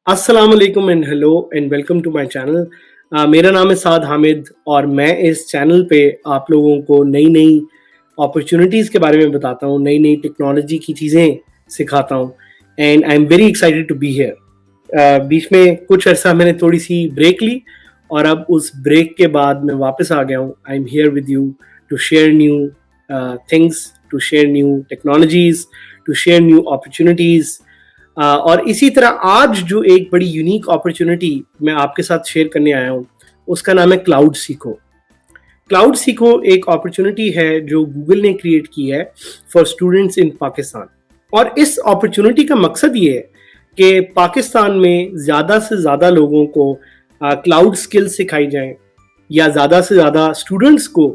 अस्सलाम वालेकुम and hello and welcome to my channel. मेरा नाम है साद हामिद और मैं इस चैनल पे आप लोगों को नई नई अपॉर्चुनिटीज़ के बारे में बताता हूँ, नई नई टेक्नोलॉजी की चीज़ें सिखाता हूँ and I am very excited to be here. बीच में कुछ अर्सा मैंने थोड़ी सी ब्रेक ली और अब उस ब्रेक के बाद मैं वापस आ गया हूँ। I am here with you to share new things, to share new technologies, to share new opportunities. और इसी तरह आज जो एक बड़ी यूनिक अपॉर्चुनिटी मैं आपके साथ शेयर करने आया हूँ उसका नाम है क्लाउड सीखो। क्लाउड सीखो एक अपॉर्चुनिटी है जो गूगल ने क्रिएट की है फॉर स्टूडेंट्स इन पाकिस्तान। और इस अपॉर्चुनिटी का मकसद ये है कि पाकिस्तान में ज़्यादा से ज़्यादा लोगों को क्लाउड स्किल्स सिखाई जाएं या ज़्यादा से ज़्यादा स्टूडेंट्स को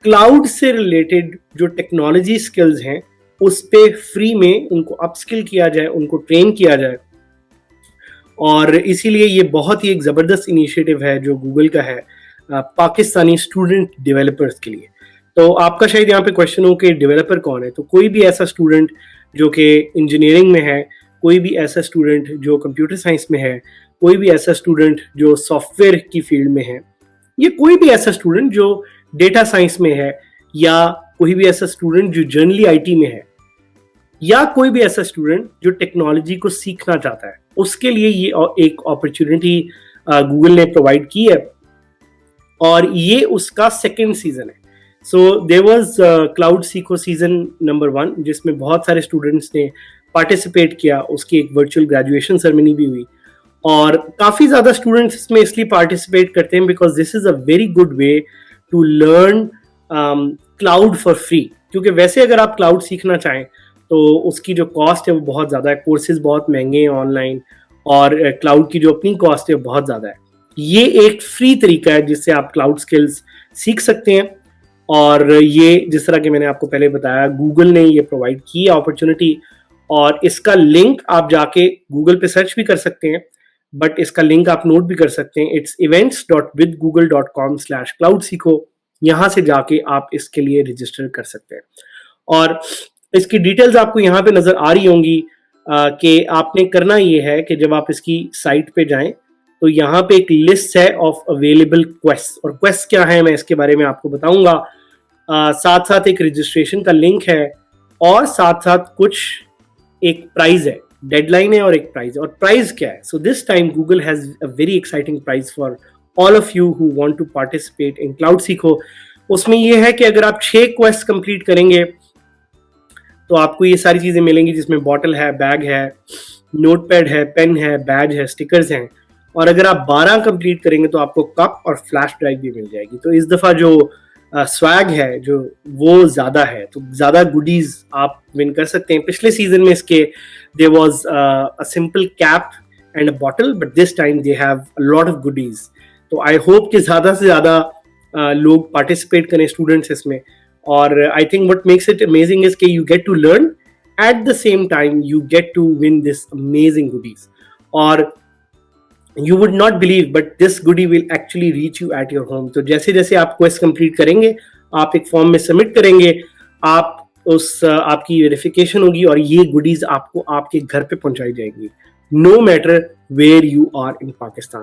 क्लाउड से रिलेटेड जो टेक्नोलॉजी स्किल्स हैं उस पे फ्री में उनको अपस्किल किया जाए, उनको ट्रेन किया जाए। और इसीलिए ये बहुत ही एक ज़बरदस्त इनिशिएटिव है जो गूगल का है पाकिस्तानी स्टूडेंट डेवलपर्स के लिए। तो आपका शायद यहाँ पे क्वेश्चन हो कि डेवलपर कौन है, तो कोई भी ऐसा स्टूडेंट जो कि इंजीनियरिंग में है, कोई भी ऐसा स्टूडेंट जो कंप्यूटर साइंस में है, कोई भी ऐसा स्टूडेंट जो सॉफ्टवेयर की फील्ड में है, या कोई भी ऐसा स्टूडेंट जो डेटा साइंस में है, या कोई भी ऐसा स्टूडेंट जो जनरली आईटी में है, या कोई भी ऐसा स्टूडेंट जो टेक्नोलॉजी को सीखना चाहता है, उसके लिए ये एक अपॉर्चुनिटी गूगल ने प्रोवाइड की है और ये उसका सेकेंड सीजन है। सो देयर वाज क्लाउड सीखो सीजन नंबर 1 जिसमें बहुत सारे स्टूडेंट्स ने पार्टिसिपेट किया। उसकी एक वर्चुअल ग्रेजुएशन सेरेमनी भी हुई और काफ़ी ज़्यादा स्टूडेंट्स इसमें इसलिए पार्टिसिपेट करते हैं because this is a very good way to learn cloud for free. क्योंकि वैसे अगर आप क्लाउड सीखना चाहें तो उसकी जो कॉस्ट है वो बहुत ज़्यादा है, कोर्सेज बहुत महंगे हैं ऑनलाइन, और क्लाउड की जो अपनी कॉस्ट है वो बहुत ज़्यादा है। ये एक फ्री तरीका है जिससे आप क्लाउड स्किल्स सीख सकते हैं और ये जिस तरह के मैंने आपको पहले बताया गूगल ने ये प्रोवाइड की है अपॉर्चुनिटी। और इसका लिंक आप जाके गूगल पे सर्च भी कर सकते हैं, बट इसका लिंक आप नोट भी कर सकते हैं। इट्स events.withgoogle.com/cloud सीखो। यहाँ से जाके आप इसके लिए रजिस्टर कर सकते हैं और इसकी डिटेल्स आपको यहाँ पे नजर आ रही होंगी कि आपने करना ये है कि जब आप इसकी साइट पे जाएं तो यहाँ पे एक लिस्ट है ऑफ अवेलेबल क्वेस्ट, और क्वेस्ट क्या है मैं इसके बारे में आपको बताऊंगा। साथ साथ एक रजिस्ट्रेशन का लिंक है और साथ साथ कुछ एक प्राइज है, डेडलाइन है और एक प्राइज है। और प्राइज क्या है? So this time Google has a very exciting prize for all of you who want to participate in cloud सीखो। उसमें यह है कि अगर आप 6 क्वेस्ट कंप्लीट करेंगे तो आपको ये सारी चीज़ें मिलेंगी जिसमें बॉटल है, बैग है, नोटपैड है, पेन है, बैज है, स्टिकर्स हैं। और अगर आप 12 कंप्लीट करेंगे तो आपको कप और फ्लैश ड्राइव भी मिल जाएगी। तो इस दफ़ा जो स्वैग है जो वो ज़्यादा है, तो ज़्यादा गुडीज़ आप विन कर सकते हैं। पिछले सीजन में इसके there was a simple cap and a bottle, but this time they have a lot of goodies. तो आई होप कि ज़्यादा से ज़्यादा लोग पार्टिसिपेट करें स्टूडेंट्स इसमें। और I think what makes it amazing is कि you get to learn at the same time you get to win this amazing goodies. और you would not believe but this goodie will actually reach you at your home. तो जैसे जैसे आप quest complete करेंगे, आप एक form में submit करेंगे, आप उस आपकी वेरिफिकेशन होगी और ये गुडीज आपको आपके घर पे पहुंचाई जाएंगी, no matter where you are in Pakistan.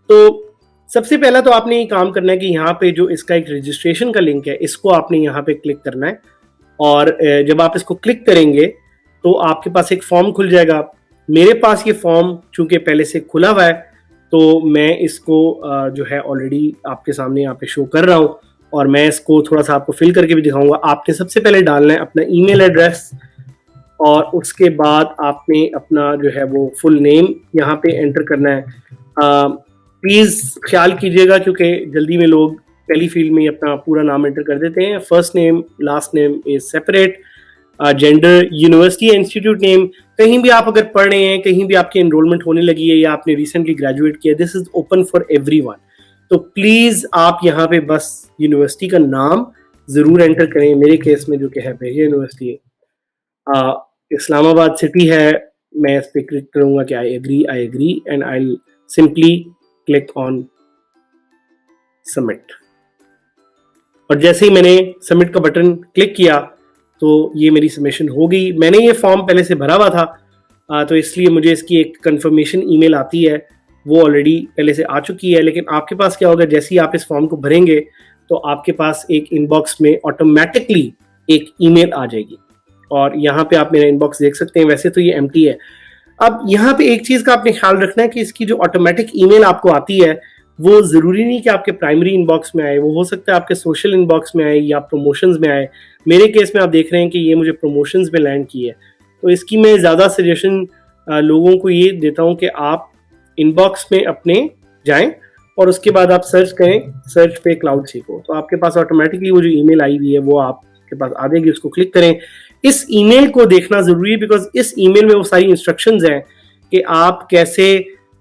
तो सबसे पहला तो आपने ये काम करना है कि यहाँ पे जो इसका एक रजिस्ट्रेशन का लिंक है इसको आपने यहाँ पे क्लिक करना है। और जब आप इसको क्लिक करेंगे तो आपके पास एक फॉर्म खुल जाएगा। मेरे पास ये फॉर्म चूंकि पहले से खुला हुआ है तो मैं इसको जो है ऑलरेडी आपके सामने यहाँ पे शो कर रहा हूँ और मैं इसको थोड़ा सा आपको फिल करके भी दिखाऊंगा। आपने सबसे पहले डालना है अपना ईमेल एड्रेस और उसके बाद आपने अपना जो है वो फुल नेम यहाँ पे एंटर करना है। प्लीज़ ख्याल कीजिएगा क्योंकि जल्दी में लोग पहली फील्ड में अपना पूरा नाम एंटर कर देते हैं। First name, last name is separate, gender, university, institute name, कहीं भी आप अगर पढ़ रहे हैं, कहीं भी आपकी एनरोलमेंट होने लगी है या आपने रिसेंटली ग्रेजुएट किया, this is open for everyone. तो प्लीज़ आप यहाँ पे बस यूनिवर्सिटी का नाम ज़रूर एंटर करें। मेरे केस में जो कि है बहरिया यूनिवर्सिटी, इस्लामाबाद सिटी है, मैं इस पर क्लिक करूँगा कि I agree and I simply click on submit. और जैसे ही मैंने सबमिट का बटन क्लिक किया तो ये मेरी सबमिशन हो गई। मैंने ये फॉर्म पहले से भरा हुआ था तो इसलिए मुझे इसकी एक कंफर्मेशन ईमेल आती है, वो ऑलरेडी पहले से आ चुकी है। लेकिन आपके पास क्या होगा, जैसे ही आप इस फॉर्म को भरेंगे तो आपके पास एक इनबॉक्स में ऑटोमेटिकली एक ईमेल आ जाएगी, और यहाँ पे आप मेरा इनबॉक्स देख सकते हैं। वैसे तो ये एम्प्टी है। अब यहाँ पे एक चीज़ का आपने ख्याल रखना है कि इसकी जो ऑटोमेटिक ईमेल आपको आती है वो ज़रूरी नहीं कि आपके प्राइमरी इनबॉक्स में आए, वो हो सकता है आपके सोशल इनबॉक्स में आए या प्रमोशंस में आए। मेरे केस में आप देख रहे हैं कि ये मुझे प्रमोशंस में लैंड की है, तो इसकी मैं ज़्यादा सजेशन लोगों को ये देता हूँ कि आप इनबॉक्स में अपने जाएं और उसके बाद आप सर्च करें, सर्च पे क्लाउड सीखो, तो आपके पास ऑटोमेटिकली वो जो ईमेल आई हुई है वो आपके पास आ जाएगी। उसको क्लिक करें। इस ईमेल को देखना ज़रूरी है, बिकॉज इस ईमेल में वो सारी इंस्ट्रक्शंस हैं कि आप कैसे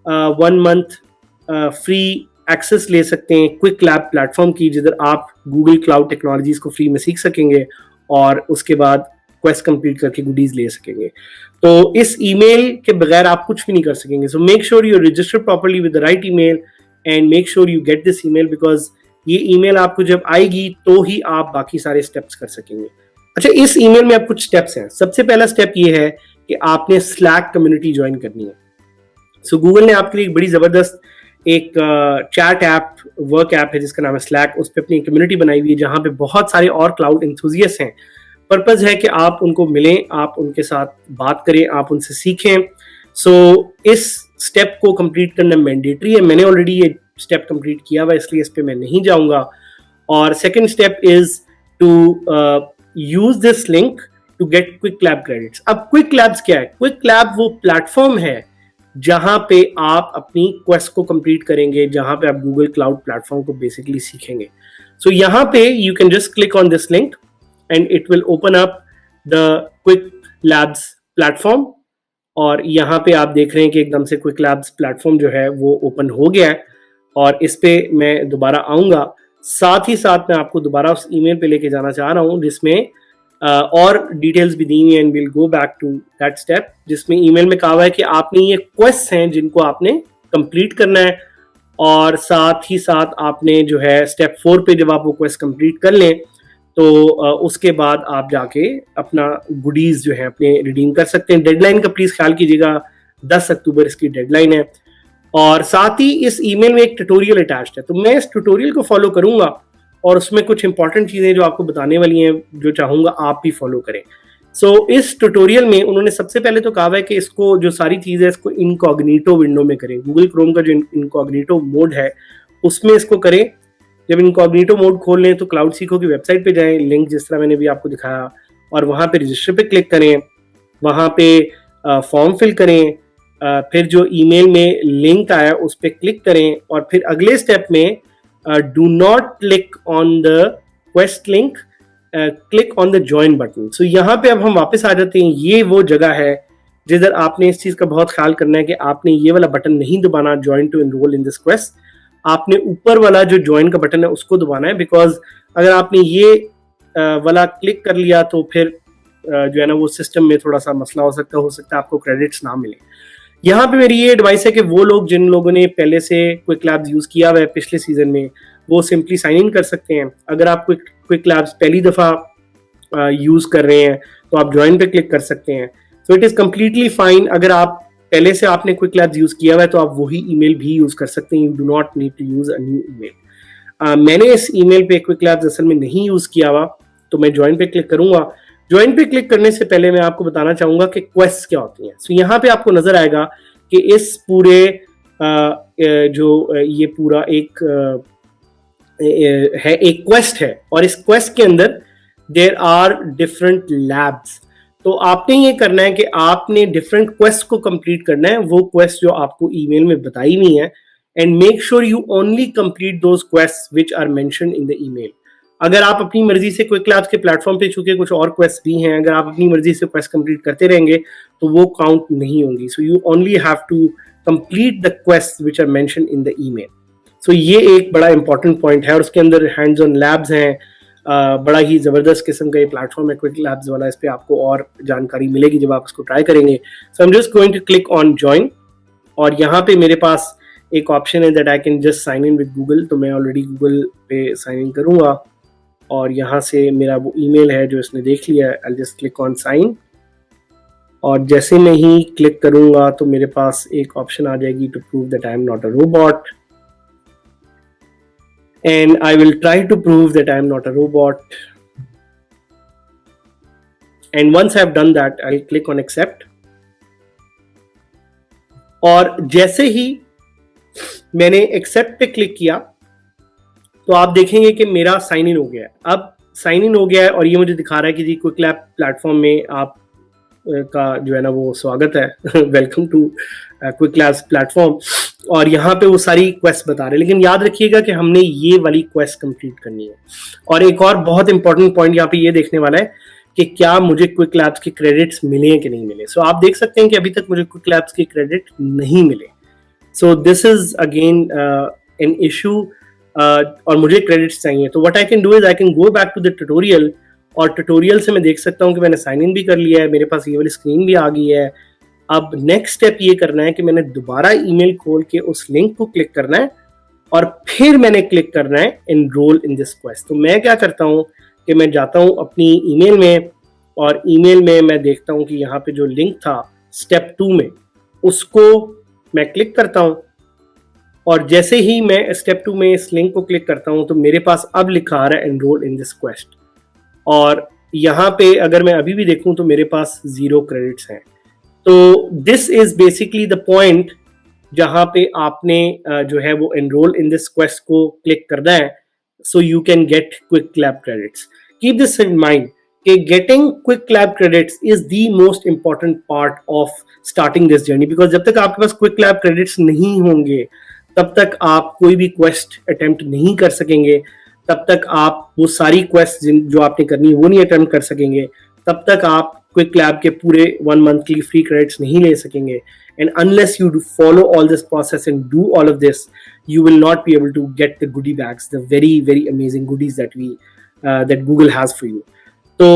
1 मंथ फ्री एक्सेस ले सकते हैं क्विक लैब प्लेटफॉर्म की, जिधर आप गूगल क्लाउड टेक्नोलॉजीज को फ्री में सीख सकेंगे और उसके बाद क्वेस्ट कंप्लीट करके गुडीज ले सकेंगे। तो इस ईमेल के बगैर आप कुछ भी नहीं कर सकेंगे। So make sure you register properly with the right email and make sure you get this email, because ये ईमेल आपको जब आएगी तो ही आप बाकी सारे स्टेप्स कर सकेंगे। अच्छा, इस ईमेल में अब कुछ स्टेप्स हैं। सबसे पहला स्टेप ये है कि आपने स्लैक कम्युनिटी ज्वाइन करनी है। सो गूगल ने आपके लिए एक बड़ी ज़बरदस्त एक चैट ऐप, वर्क ऐप है जिसका नाम है स्लैक। उस पर अपनी कम्युनिटी बनाई हुई है जहाँ पे बहुत सारे और क्लाउड एंथुसियस्ट हैं। पर्पज़ है कि आप उनको मिलें, आप उनके साथ बात करें, आप उनसे सीखें। सो इस स्टेप को कंप्लीट करना मैंडेटरी है। मैंने ऑलरेडी ये स्टेप कंप्लीट किया हुआ, इसलिए इस पर मैं नहीं जाऊँगा। और second step is to use this link to get quick lab credits. अब क्विक लैब्स क्या है? क्विक लैब वो प्लेटफॉर्म है जहां पे आप अपनी क्वेस्ट को कंप्लीट करेंगे, जहां पे आप गूगल क्लाउड प्लेटफॉर्म को बेसिकली सीखेंगे। सो यहाँ पे you can just click on this link and it will open up the quick labs platform. और यहाँ पे आप देख रहे हैं कि एकदम से क्विक लैब्स प्लेटफॉर्म जो है वो ओपन हो गया है, और इस पे मैं दोबारा आऊँगा। साथ ही साथ मैं आपको दोबारा उस ईमेल पे लेके जाना चाह रहा हूँ जिसमें और डिटेल्स भी दी हुई हैं, and will go back to that step, जिसमें ईमेल में कहा हुआ है कि आपने ये क्वेस्ट हैं जिनको आपने कंप्लीट करना है, और साथ ही साथ आपने जो है स्टेप 4 पे जब आप वो क्वेस्ट कंप्लीट कर लें तो उसके बाद आप जाके अपना गुडीज जो है अपने रिडीम कर सकते हैं। डेडलाइन का प्लीज़ ख्याल कीजिएगा, 10 अक्टूबर इसकी डेडलाइन है। और साथ ही इस ईमेल में एक ट्यूटोरियल अटैच्ड है, तो मैं इस ट्यूटोरियल को फॉलो करूंगा और उसमें कुछ इंपॉर्टेंट चीज़ें जो आपको बताने वाली हैं, जो चाहूँगा आप भी फॉलो करें। सो इस ट्यूटोरियल में उन्होंने सबसे पहले तो कहा है कि इसको जो सारी चीज़ है इसको इनकॉग्निटो विंडो में करें। गूगल क्रोम का जो इनकॉग्निटो मोड है उसमें इसको करें। जब इनकॉग्निटो मोड खोल लें तो क्लाउड सीखो की वेबसाइट पे जाएं, लिंक जिस तरह मैंने भी आपको दिखाया, और वहाँ पे रजिस्टर पे क्लिक करें, वहाँ पे फॉर्म फिल करें, फिर जो ईमेल में लिंक आया उस पर क्लिक करें, और फिर अगले स्टेप में do not click on the quest link, click on the join button. So यहाँ पे अब हम वापस आ जाते हैं। ये वो जगह है जिधर आपने इस चीज़ का बहुत ख्याल करना है कि आपने ये वाला बटन नहीं दबाना, join to enroll in this quest. आपने ऊपर वाला जो ज्वाइन का बटन है उसको दबाना है, बिकॉज अगर आपने ये वाला क्लिक कर लिया तो फिर जो है ना वो सिस्टम में थोड़ा सा मसला हो सकता है आपको क्रेडिट्स ना मिले। यहाँ पे मेरी ये एडवाइस है कि वो लोग जिन लोगों ने पहले से क्विक लैब्स यूज़ किया हुआ है पिछले सीजन में, वो सिंपली साइन इन कर सकते हैं। अगर आप क्विक लैब्स पहली दफ़ा यूज़ कर रहे हैं तो आप ज्वाइन पे क्लिक कर सकते हैं। So it is completely fine. अगर आप पहले से आपने क्विक लैब्स यूज़ किया हुआ है तो आप वही ईमेल भी यूज़ कर सकते हैं। You do not need to use a new email. मैंने इस ईमेल पे क्विक लैब्स असल में नहीं यूज़ किया हुआ, तो मैं ज्वाइन पे क्लिक करूँगा। ज्वाइन पे क्लिक करने से पहले मैं आपको बताना चाहूँगा कि क्वेस्ट क्या होती हैं। सो यहाँ पे आपको नज़र आएगा कि इस पूरे जो ये पूरा एक है, एक क्वेस्ट है, और इस क्वेस्ट के अंदर देयर आर डिफरेंट लैब्स। तो आपने ये करना है कि आपने डिफरेंट क्वेस्ट को कंप्लीट करना है, वो क्वेस्ट जो आपको ईमेल में बताई हुई है, and make sure you only complete those quest which are mentioned in the email. अगर आप अपनी मर्जी से क्विक लैब्स के प्लेटफॉर्म पे, चूंकि कुछ और क्वेस्ट भी हैं, अगर आप अपनी मर्जी से क्वेस्ट कंप्लीट करते रहेंगे तो वो काउंट नहीं होंगी। So you only have to complete the quest which are mentioned in the email. So ये एक बड़ा इंपॉर्टेंट पॉइंट है, और उसके अंदर हैंड्स ऑन लैब्स हैं। बड़ा ही ज़बरदस्त किस्म का ये प्लेटफॉर्म है क्विक लैब्स वाला। इस पर आपको और जानकारी मिलेगी जब आप इसको ट्राई करेंगे। So I am just going to click on join, और यहाँ पे मेरे पास एक ऑप्शन है that I can just sign in with Google. तो मैं ऑलरेडी गूगल पे साइन इन करूँगा, और यहाँ से मेरा वो ईमेल है जो इसने देख लिया है। I just click on sign, और जैसे मैं ही क्लिक करूंगा तो मेरे पास एक ऑप्शन आ जाएगी to prove that I am not a robot, and I will try to prove that I am not a robot. And once I've done that, I'll click on accept. और जैसे ही मैंने एक्सेप्ट पे click किया तो आप देखेंगे कि मेरा साइन इन हो गया है। अब साइन इन हो गया है और ये मुझे दिखा रहा है कि जी क्विक लैब प्लेटफॉर्म में आप का जो है ना वो स्वागत है welcome to quick labs platform. और यहाँ पे वो सारी क्वेस्ट बता रहे हैं, लेकिन याद रखिएगा कि हमने ये वाली क्वेस्ट कंप्लीट करनी है। और एक और बहुत इंपॉर्टेंट पॉइंट यहाँ पे ये देखने वाला है कि क्या मुझे क्विक लैब्स के क्रेडिट्स मिले हैं कि नहीं मिले। सो आप देख सकते हैं कि अभी तक मुझे क्विक लैब्स के क्रेडिट नहीं मिले। So this is again an issue और मुझे क्रेडिट्स चाहिए। तो what I can do is I can go back to the tutorial और ट्यूटोरियल से मैं देख सकता हूँ कि मैंने साइन इन भी कर लिया है, मेरे पास ये वाली स्क्रीन भी आ गई है। अब नेक्स्ट स्टेप ये करना है कि मैंने दोबारा ईमेल खोल के उस लिंक को क्लिक करना है और फिर मैंने क्लिक करना है एनरोल इन दिस क्वेस्ट। तो मैं क्या करता हूँ कि मैं जाता हूँ अपनी ईमेल में और ईमेल में मैं देखता हूँ कि यहाँ पे जो लिंक था स्टेप 2 में उसको मैं क्लिक करता हूँ। और जैसे ही मैं स्टेप 2 में इस लिंक को क्लिक करता हूँ तो मेरे पास अब लिखा आ रहा है एनरोल इन दिस क्वेस्ट। और यहाँ पे अगर मैं अभी भी देखूँ तो मेरे पास 0 क्रेडिट्स हैं। तो this is basically the point जहाँ पे आपने जो है वो एनरोल इन दिस क्वेस्ट को क्लिक करना है so you can get quick lab credits. Keep this in mind कि getting quick lab credits is the most important part of starting this journey, because जब तक आपके पास quick lab credits नहीं होंगे तब तक आप कोई भी quest attempt नहीं कर सकेंगे, तब तक आप वो सारी quest जो आपने करनी है वो नहीं attempt कर सकेंगे, तब तक आप quick lab के पूरे 1 month की free credits नहीं ले सकेंगे। And unless you follow all this process and do all of this, you will not be able to get the goodie bags, the very very amazing goodies that Google has for you. तो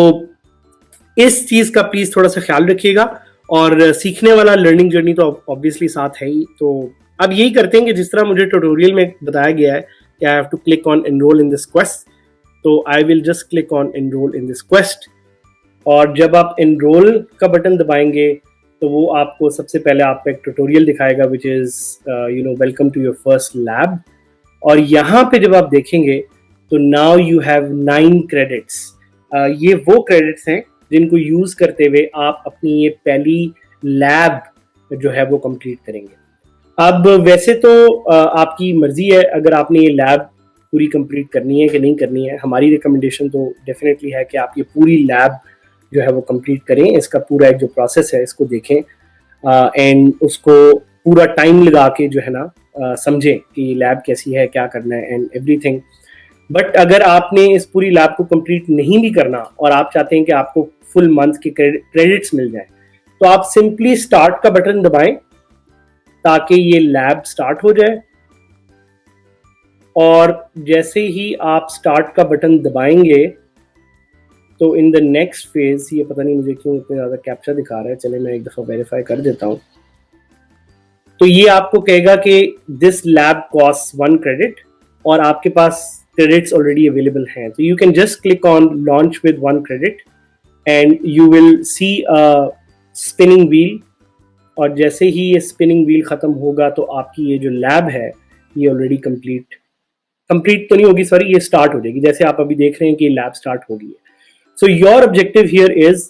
इस चीज का please थोड़ा सा ख्याल रखिएगा। और सीखने वाला लर्निंग जर्नी तो ऑब्वियसली साथ है ही। तो अब यही करते हैं कि जिस तरह मुझे ट्यूटोरियल में बताया गया है कि I have to click on enrol in this quest, तो I will just click on enrol in this quest. और जब आप एनरोल का बटन दबाएंगे तो वो आपको सबसे पहले आपको एक ट्यूटोरियल दिखाएगा which is welcome to your first lab. और यहाँ पे जब आप देखेंगे तो नाउ यू हैव 9 क्रेडिट्स। ये वो क्रेडिट्स हैं जिनको यूज करते हुए आप अपनी ये पहली लैब जो है वो कंप्लीट करेंगे। अब वैसे तो आपकी मर्जी है अगर आपने ये लैब पूरी कंप्लीट करनी है कि नहीं करनी है। हमारी रिकमेंडेशन तो डेफिनेटली है कि आप ये पूरी लैब जो है वो कंप्लीट करें, इसका पूरा एक जो प्रोसेस है इसको देखें एंड उसको पूरा टाइम लगा के जो है ना समझें कि लैब कैसी है, क्या करना है एंड एवरीथिंग। बट अगर आपने इस पूरी लैब को कंप्लीट नहीं भी करना और आप चाहते हैं कि आपको फुल मंथ के क्रेडिट्स मिल जाए तो आप सिंपली स्टार्ट का बटन दबाएं ताकि ये लैब स्टार्ट हो जाए। और जैसे ही आप स्टार्ट का बटन दबाएंगे तो इन द नेक्स्ट फेज, ये पता नहीं मुझे क्यों इतना ज़्यादा कैप्चा दिखा रहा है, चले मैं एक दफ़ा वेरीफाई कर देता हूँ। तो ये आपको कहेगा कि दिस लैब कॉस्ट 1 क्रेडिट और आपके पास क्रेडिट्स ऑलरेडी अवेलेबल हैं। तो you can just click on launch with 1 credit and you will C a spinning wheel. और जैसे ही ये स्पिनिंग व्हील ख़त्म होगा तो आपकी ये जो लैब है ये ऑलरेडी कंप्लीट तो नहीं होगी, सॉरी, ये स्टार्ट हो जाएगी। जैसे आप अभी देख रहे हैं कि ये लैब स्टार्ट हो गई है। So your objective here is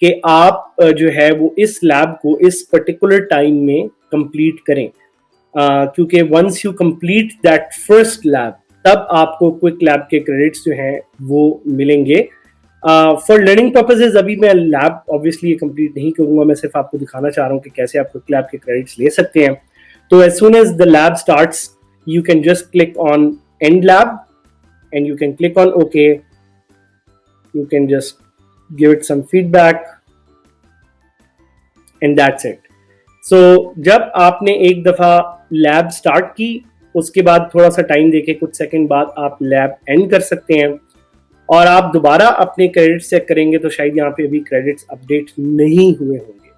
कि आप जो है वो इस लैब को इस पर्टिकुलर टाइम में कंप्लीट करें, क्योंकि once you complete that first lab तब आपको क्विक लैब के क्रेडिट्स जो हैं वो मिलेंगे। फॉर लर्निंग पर्पसेज अभी मैं लैब ऑब्वियसली कंप्लीट नहीं करूंगा, मैं सिर्फ आपको दिखाना चाह रहा हूँ कि कैसे आप क्विक लैब के क्रेडिट्स ले सकते हैं। तो as soon as the lab starts you can just click on end lab and you can click on OK. You can just give it some feedback and that's it. So जब आपने एक दफ़ा lab start की उसके बाद थोड़ा सा time देके कुछ सेकंड बाद आप लैब एंड कर सकते हैं और आप दोबारा अपने क्रेडिट्स चेक करेंगे तो शायद यहाँ पे अभी क्रेडिट्स अपडेट नहीं हुए होंगे।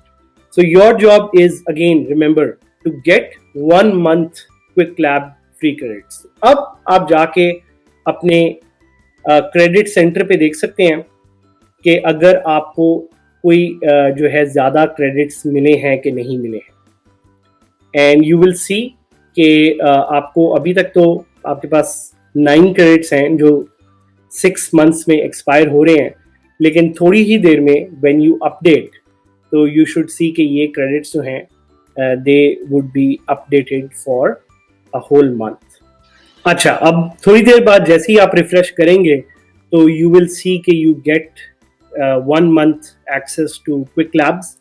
So your job is again remember to get 1 month quick lab free credits. अब आप जाके अपने क्रेडिट सेंटर पे देख सकते हैं कि अगर आपको कोई जो है ज़्यादा क्रेडिट्स मिले हैं कि नहीं मिले हैं। एंड यू विल सी कि आपको अभी तक तो आपके पास 9 क्रेडिट्स हैं जो 6 मंथ्स में एक्सपायर हो रहे हैं, लेकिन थोड़ी ही देर में व्हेन यू अपडेट तो यू शुड सी कि ये क्रेडिट्स जो हैं they would be updated for a whole month. अच्छा, अब थोड़ी देर बाद जैसे ही आप रिफ्रेश करेंगे तो यू विल सी कि you get 1 month access to quick labs,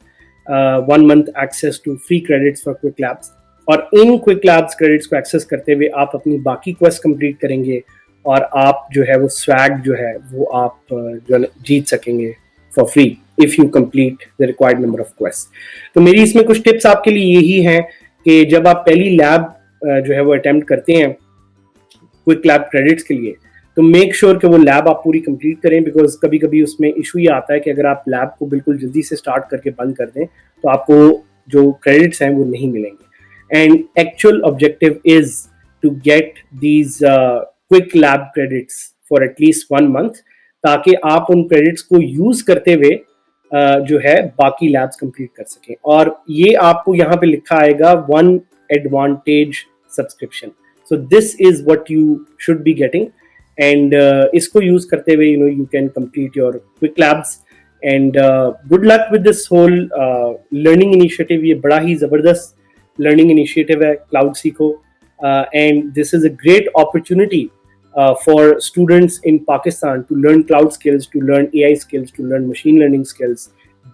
1 month access to free credits for quick labs. और इन क्विक लैब्स क्रेडिट्स को एक्सेस करते हुए आप अपनी बाकी क्वेस्ट कंप्लीट करेंगे और आप जो है वो स्वैग जो है वो आप जो है जीत सकेंगे for free if you complete the required number of quest. तो मेरी इसमें कुछ टिप्स आपके लिए यही हैं कि जब आप पहली लैब जो है वो अटेम्प्ट करते हैं क्विक लैब क्रेडिट्स के लिए, तो मेक श्योर कि वो लैब आप पूरी कंप्लीट करें, बिकॉज कभी कभी उसमें इशू ये आता है कि अगर आप लैब को बिल्कुल जल्दी से स्टार्ट करके बंद कर दें तो आपको जो क्रेडिट्स हैं वो नहीं मिलेंगे। And actual objective is to get these quick lab credits for at least 1 month, ताकि आप उन क्रेडिट्स को यूज करते हुए जो है बाकी लैब्स कंप्लीट कर सकें। और ये आपको यहाँ पे लिखा आएगा 1 advantage subscription, so this is what you should be getting. And इसको यूज करते हुए you can complete your quick labs. And good luck with this whole learning initiative. ये बड़ा ही जबरदस्त लर्निंग इनिशिएटिव है क्लाउड सीखो, and this is a great opportunity for students in Pakistan to learn cloud skills, to learn AI skills, to learn machine learning skills,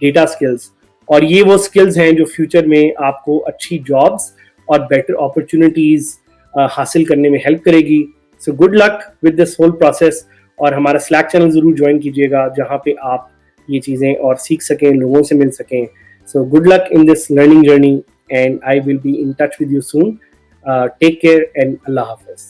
data skills। और ये वो skills हैं जो फ्यूचर में आपको अच्छी jobs और better opportunities हासिल करने में help करेगी। So good luck with this whole process। और हमारा Slack channel ज़रूर join कीजिएगा जहाँ पे आप ये चीज़ें और सीख सकें, लोगों से मिल सकें। So good luck in this learning journey and I will be in touch with you soon। Take care and Allah Hafiz।